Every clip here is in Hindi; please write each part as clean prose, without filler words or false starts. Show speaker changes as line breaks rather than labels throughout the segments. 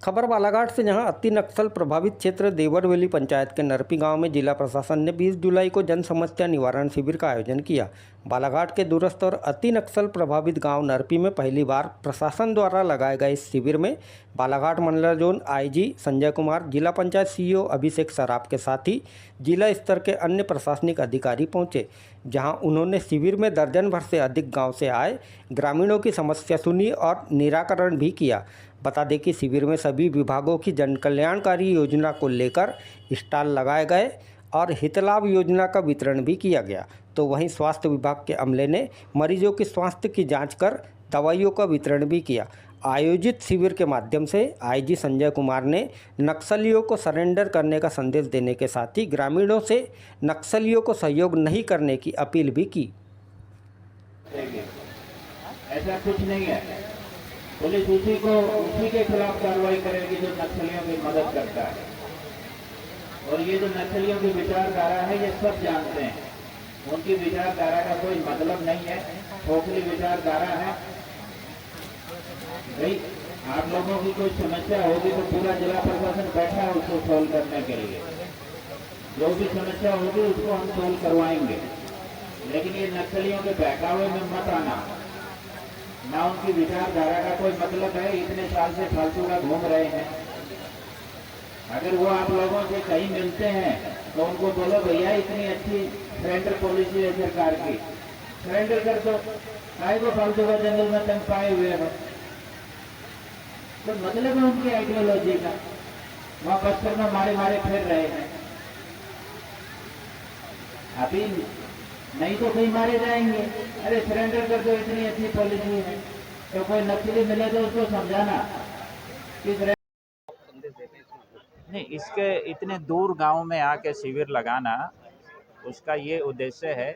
खबर बालाघाट से, जहां अति नक्सल प्रभावित क्षेत्र देवरवेली पंचायत के नरपी गांव में जिला प्रशासन ने 20 जुलाई को जन समस्या निवारण शिविर का आयोजन किया। बालाघाट के दूरस्थ और अति नक्सल प्रभावित गांव नरपी में पहली बार प्रशासन द्वारा लगाए गए इस शिविर में बालाघाट मंडल जोन आईजी संजय कुमार, जिला पंचायत सीईओ अभिषेक सराफ के साथ ही जिला स्तर के अन्य प्रशासनिक अधिकारी पहुंचे, जहां उन्होंने शिविर में दर्जन भर से अधिक गाँव से आए ग्रामीणों की समस्या सुनी और निराकरण भी किया। बता दें कि शिविर में सभी विभागों की जन कल्याणकारी योजना को लेकर स्टॉल लगाए गए और हितलाभ योजना का वितरण भी किया गया। तो वहीं स्वास्थ्य विभाग के अमले ने मरीजों के स्वास्थ्य की जांच कर दवाइयों का वितरण भी किया। आयोजित शिविर के माध्यम से आईजी संजय कुमार ने नक्सलियों को सरेंडर करने का संदेश देने के साथ ही ग्रामीणों से नक्सलियों को सहयोग नहीं करने की अपील भी की।
ऐसा कुछ नहीं है, पुलिस उसी के खिलाफ कार्रवाई करेगी जो नक्सलियों की मदद करता है। और ये जो नक्सलियों की विचारधारा है ये सब जानते हैं, उनकी विचारधारा का कोई मतलब नहीं है, खोखली विचारधारा है। भाई आप लोगों की कोई समस्या होगी तो पूरा जिला प्रशासन बैठा है उसको सोल्व करने के लिए। जो भी समस्या होगी उसको हम सोल्व करवाएंगे, लेकिन ये नक्सलियों के बहकावे में मत आना। ना उनकी विचारधारा का कोई मतलब है, इतने साल से फालतू का घूम रहे हैं। अगर वो आप लोगों से कहीं मिलते हैं तो उनको बोलो भैया इतनी अच्छी सरेंडर पॉलिसी है सरकार की, सरेंडर कर दो, काय को फालतू का जंगल में तंग पाए हुए हो। तो मतलब है उनकी आइडियोलॉजी का, वहां बस्तर में मारे मारे फिर रहे हैं। अभी नहीं तो कहीं मारे जाएंगे। अरे सरेंडर कर दो, इतनी अच्छी पॉलिसी है। तो कोई नक्सली मिले तो उसको समझाना कि
नहीं, इसके इतने दूर गांव में आके शिविर लगाना, उसका ये उद्देश्य है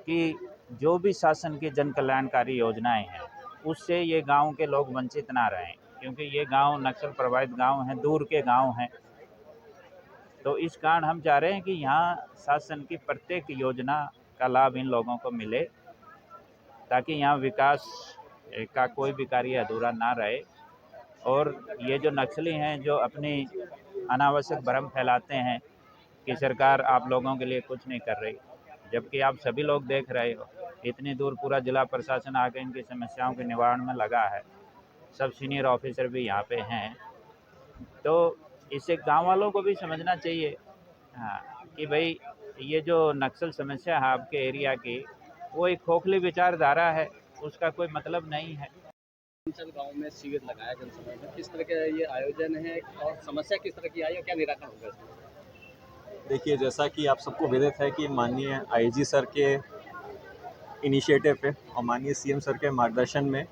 कि जो भी शासन की जन कल्याणकारी योजनाएं हैं उससे ये गांव के लोग वंचित ना रहें, क्योंकि ये गांव नक्सल प्रभावित गांव हैं, दूर के गांव हैं। तो इस कारण हम चाह रहे हैं कि यहाँ शासन की प्रत्येक योजना का लाभ इन लोगों को मिले, ताकि यहाँ विकास का कोई भी कार्य अधूरा ना रहे। और ये जो नक्सली हैं जो अपनी अनावश्यक भ्रम फैलाते हैं कि सरकार आप लोगों के लिए कुछ नहीं कर रही, जबकि आप सभी लोग देख रहे हो इतनी दूर पूरा जिला प्रशासन आकर इनकी समस्याओं के निवारण में लगा है, सब सीनियर ऑफिसर भी यहाँ पे हैं। तो इससे गांव वालों को भी समझना चाहिए कि भाई ये जो नक्सल समस्या है आपके एरिया की, वो एक खोखली विचारधारा है, उसका कोई मतलब नहीं है।
गांव में शिविर लगाया जनसभा में, किस तरह का ये आयोजन है और समस्या किस तरह की आई और क्या निराकरण होगा इसमें?
देखिए, जैसा कि आप सबको विदित है कि माननीय आईजी सर के इनिशिएटिव पे और माननीय सीएम सर के मार्गदर्शन में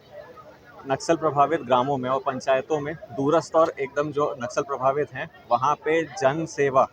नक्सल प्रभावित ग्रामों में और पंचायतों में दूरस्थ और एकदम जो नक्सल प्रभावित हैं वहाँ पे जन सेवा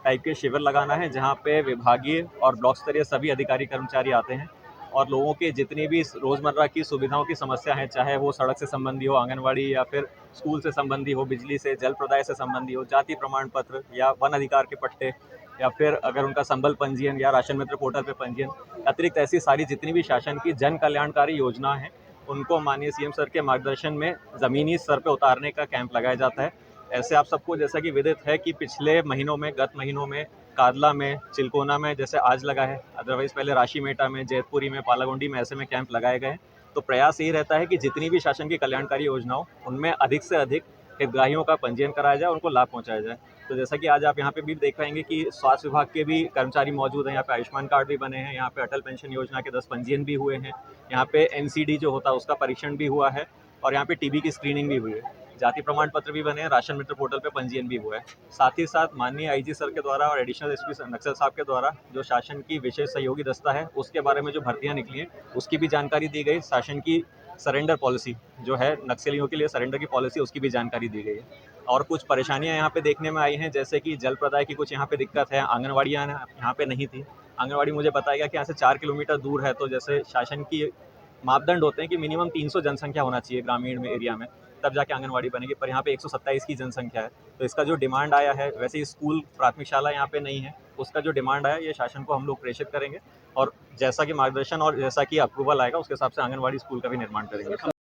टाइप के शिविर लगाना है, जहाँ पे विभागीय और ब्लॉक स्तरीय सभी अधिकारी कर्मचारी आते हैं और लोगों के जितनी भी रोज़मर्रा की सुविधाओं की समस्या है, चाहे वो सड़क से संबंधी हो, आंगनवाड़ी या फिर स्कूल से संबंधी हो, बिजली से, जल प्रदाय से संबंधी हो, जाति प्रमाण पत्र या वन अधिकार के पट्टे, या फिर अगर उनका संबल पंजीयन या राशन मित्र पोर्टल पे पंजीयन, अतिरिक्त ऐसी सारी जितनी भी शासन की जन कल्याणकारी योजना है उनको माननीय सीएम सर के मार्गदर्शन में ज़मीनी स्तर पर उतारने का कैंप लगाया जाता है। ऐसे आप सबको जैसा कि विदित है कि पिछले महीनों में, गत महीनों में कादला में, चिलकोना में जैसे आज लगा है, अदरवाइज़ पहले राशीमेटा में, जैतपुरी में, पालागुंडी में ऐसे में कैंप लगाए गए। तो प्रयास यही रहता है कि जितनी भी शासन की कल्याणकारी योजनाओं उनमें अधिक से अधिक हितग्राहियों का पंजीयन कराया जाए, उनको लाभ पहुंचाया जाए। तो जैसा कि आज आप यहाँ पे भी देख पाएंगे कि स्वास्थ्य विभाग के भी कर्मचारी मौजूद हैं, यहाँ पे आयुष्मान कार्ड भी बने हैं, यहाँ पे अटल पेंशन योजना के 10 पंजीयन भी हुए हैं, यहाँ पे एनसीडी जो होता है उसका परीक्षण भी हुआ है और यहाँ पे टीबी की स्क्रीनिंग भी हुई है, जाति प्रमाण पत्र भी बने हैं, राशन मित्र पोर्टल पे पंजीयन भी हुआ है। साथ ही साथ माननीय आईजी सर के द्वारा और एडिशनल एसपी नक्सल साहब के द्वारा जो शासन की विशेष सहयोगी दस्ता है उसके बारे में जो भर्तियां निकली हैं उसकी भी जानकारी दी गई। शासन की सरेंडर पॉलिसी जो है नक्सलियों के लिए सरेंडर की पॉलिसी, उसकी भी जानकारी दी गई है। और कुछ परेशानियां यहाँ पे देखने में आई हैं, जैसे कि जल प्रदाय की कुछ यहाँ पे दिक्कत है, आंगनवाड़ियाँ यहाँ पे नहीं थी। आंगनवाड़ी मुझे बताया गया कि यहाँ से 4 किलोमीटर दूर है, तो जैसे शासन की मापदंड होते हैं कि मिनिमम 300 जनसंख्या होना चाहिए ग्रामीण में एरिया में, तब जाके आंगनवाड़ी बनेगी, पर यहाँ पे 127 की जनसंख्या है। तो इसका जो डिमांड आया है, वैसे ही स्कूल प्राथमिक शाला यहाँ पे नहीं है, उसका जो डिमांड आया ये शासन को हम लोग प्रेषित करेंगे और जैसा कि मार्गदर्शन और जैसा कि अप्रूवल आएगा उसके हिसाब से आंगनवाड़ी स्कूल का भी निर्माण करेंगे।